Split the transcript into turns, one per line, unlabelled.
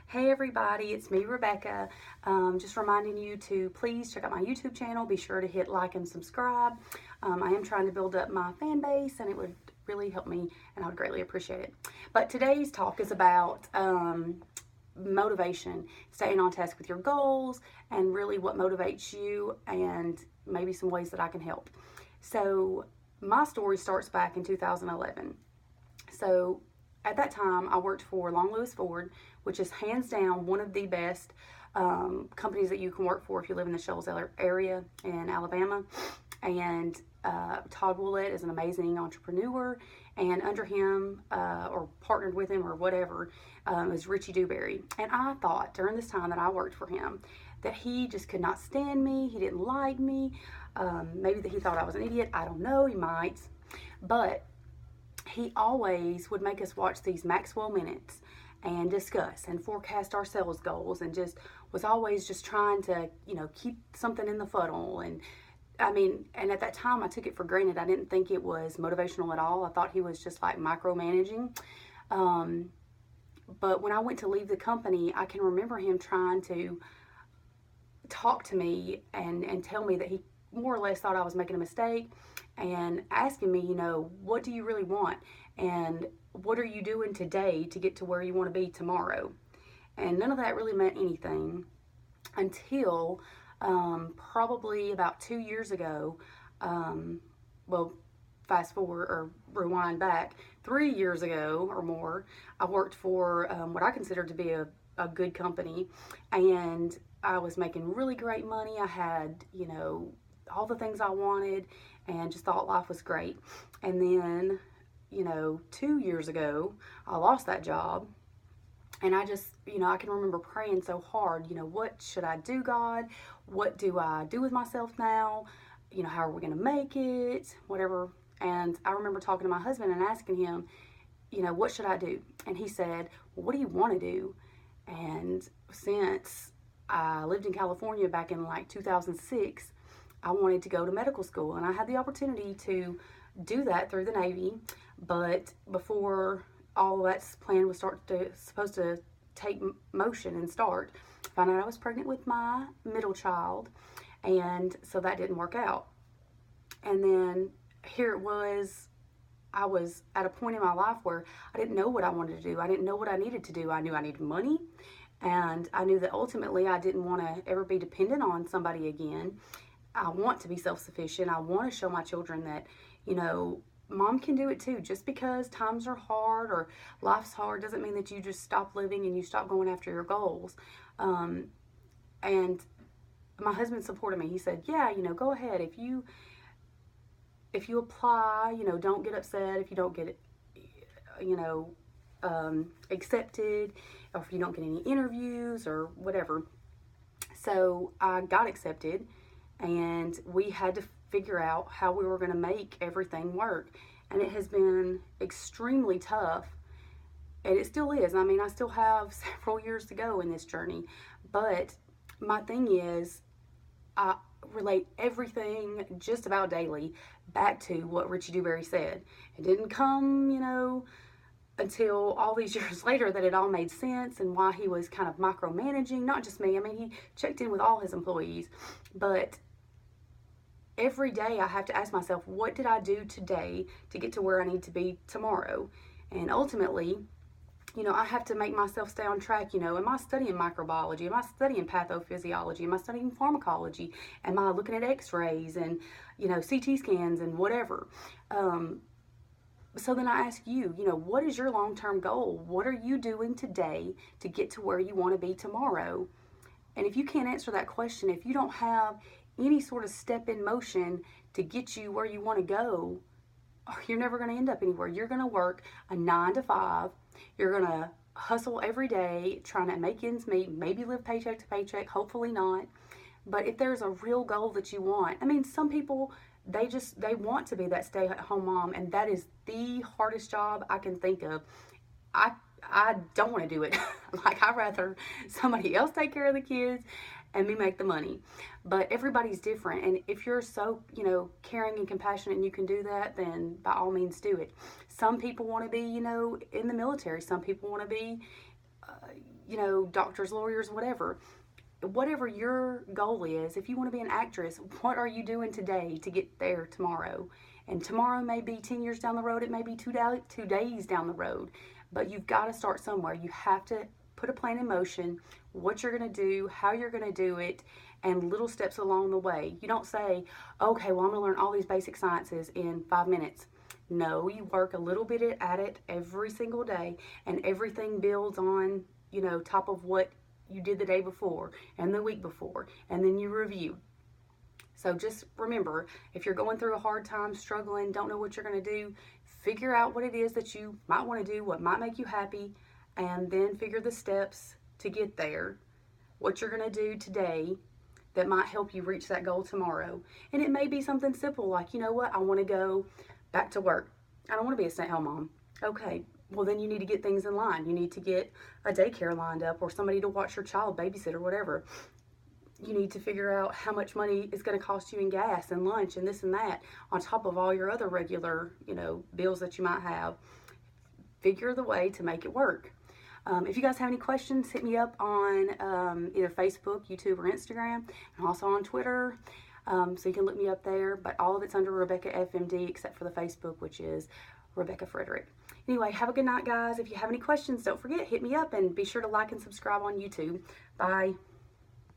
Hey everybody, it's me, Rebecca. Just reminding you to please check out my YouTube channel. Be sure to hit like and subscribe. I am trying to build up my fan base and it would really help me and I would greatly appreciate it. But today's talk is about motivation, staying on task with your goals, and really what motivates you and maybe some ways that I can help. So, my story starts back in 2011. So, at that time, I worked for Long Lewis Ford, which is hands down one of the best companies that you can work for if you live in the Shoals area in Alabama. And Todd Willett is an amazing entrepreneur, and under him, or partnered with him, or whatever, is Richie Dewberry. And I thought during this time that I worked for him that he just could not stand me. He didn't like me. Maybe that he thought I was an idiot. I don't know. He might. But he always would make us watch these Maxwell minutes and discuss and forecast our sales goals, and just was always just trying to, keep something in the funnel. And and at that time I took it for granted. I didn't think it was motivational at all. I thought he was just like micromanaging. But when I went to leave the company, I can remember him trying to talk to me and tell me that he more or less thought I was making a mistake, and asking me, what do you really want? And what are you doing today to get to where you want to be tomorrow? And none of that really meant anything until probably about 2 years ago. Well, fast forward or rewind back 3 years ago or more, I worked for what I considered to be a good company, and I was making really great money. I had, all the things I wanted, and just thought life was great. And then, 2 years ago, I lost that job. And I just, I can remember praying so hard, what should I do, God? What do I do with myself now? How are we going to make it? Whatever. And I remember talking to my husband and asking him, what should I do? And he said, well, what do you want to do? And since I lived in California back in like 2006, I wanted to go to medical school, and I had the opportunity to do that through the Navy. But before all of that plan was supposed to take motion and start, I found out I was pregnant with my middle child, and so that didn't work out. And then here it was, I was at a point in my life where I didn't know what I wanted to do. I didn't know what I needed to do. I knew I needed money, and I knew that ultimately I didn't want to ever be dependent on somebody again. I want to be self-sufficient. I want to show my children that, mom can do it too. Just because times are hard or life's hard doesn't mean that you just stop living and you stop going after your goals. And my husband supported me. He said, yeah, go ahead. If you apply, don't get upset if you don't get it, accepted, or if you don't get any interviews or whatever. So I got accepted, and we had to figure out how we were going to make everything work. And it has been extremely tough, and it still is. I still have several years to go in this journey, but my thing is, I relate everything just about daily back to what Richie Dewberry said. It didn't come, until all these years later that it all made sense, and why he was kind of micromanaging, not just me. He checked in with all his employees, but every day I have to ask myself, what did I do today to get to where I need to be tomorrow? And ultimately, I have to make myself stay on track. Am I studying microbiology? Am I studying pathophysiology? Am I studying pharmacology? Am I looking at x-rays and, CT scans and whatever? So then I ask you, what is your long-term goal? What are you doing today to get to where you want to be tomorrow? And if you can't answer that question, if you don't have any sort of step in motion to get you where you want to go, you're never going to end up anywhere. You're going to work a 9 to 5. You're going to hustle every day, trying to make ends meet, maybe live paycheck to paycheck, hopefully not. But if there's a real goal that you want, some people, they want to be that stay-at-home mom, and that is the hardest job I can think of. I don't want to do it. I'd rather somebody else take care of the kids and me make the money. But everybody's different, and if you're so, caring and compassionate and you can do that, then by all means do it. Some people want to be, in the military. Some people want to be, doctors, lawyers, whatever your goal is. If you want to be an actress, what are you doing today to get there tomorrow? And tomorrow may be 10 years down the road, it may be 2 days down the road, but you've got to start somewhere. You have to put a plan in motion, what you're going to do, how you're going to do it, and little steps along the way. You don't say, okay, well, I'm going to learn all these basic sciences in 5 minutes. No, you work a little bit at it every single day, and everything builds on, top of what you did the day before and the week before, and then you review. So just remember, if you're going through a hard time, struggling, don't know what you're going to do, figure out what it is that you might want to do, what might make you happy, and then figure the steps to get there, what you're going to do today that might help you reach that goal tomorrow. And it may be something simple like, you know what, I want to go back to work. I don't want to be a stay-at-home mom. Okay, well then you need to get things in line. You need to get a daycare lined up or somebody to watch your child, babysit or whatever. You need to figure out how much money is going to cost you in gas and lunch and this and that on top of all your other regular, bills that you might have. Figure the way to make it work. If you guys have any questions, hit me up on either Facebook, YouTube, or Instagram, and also on Twitter. So you can look me up there, but all of it's under Rebecca FMD except for the Facebook, which is Rebecca Frederick. Anyway, have a good night, guys. If you have any questions, don't forget, hit me up and be sure to like and subscribe on YouTube. Bye.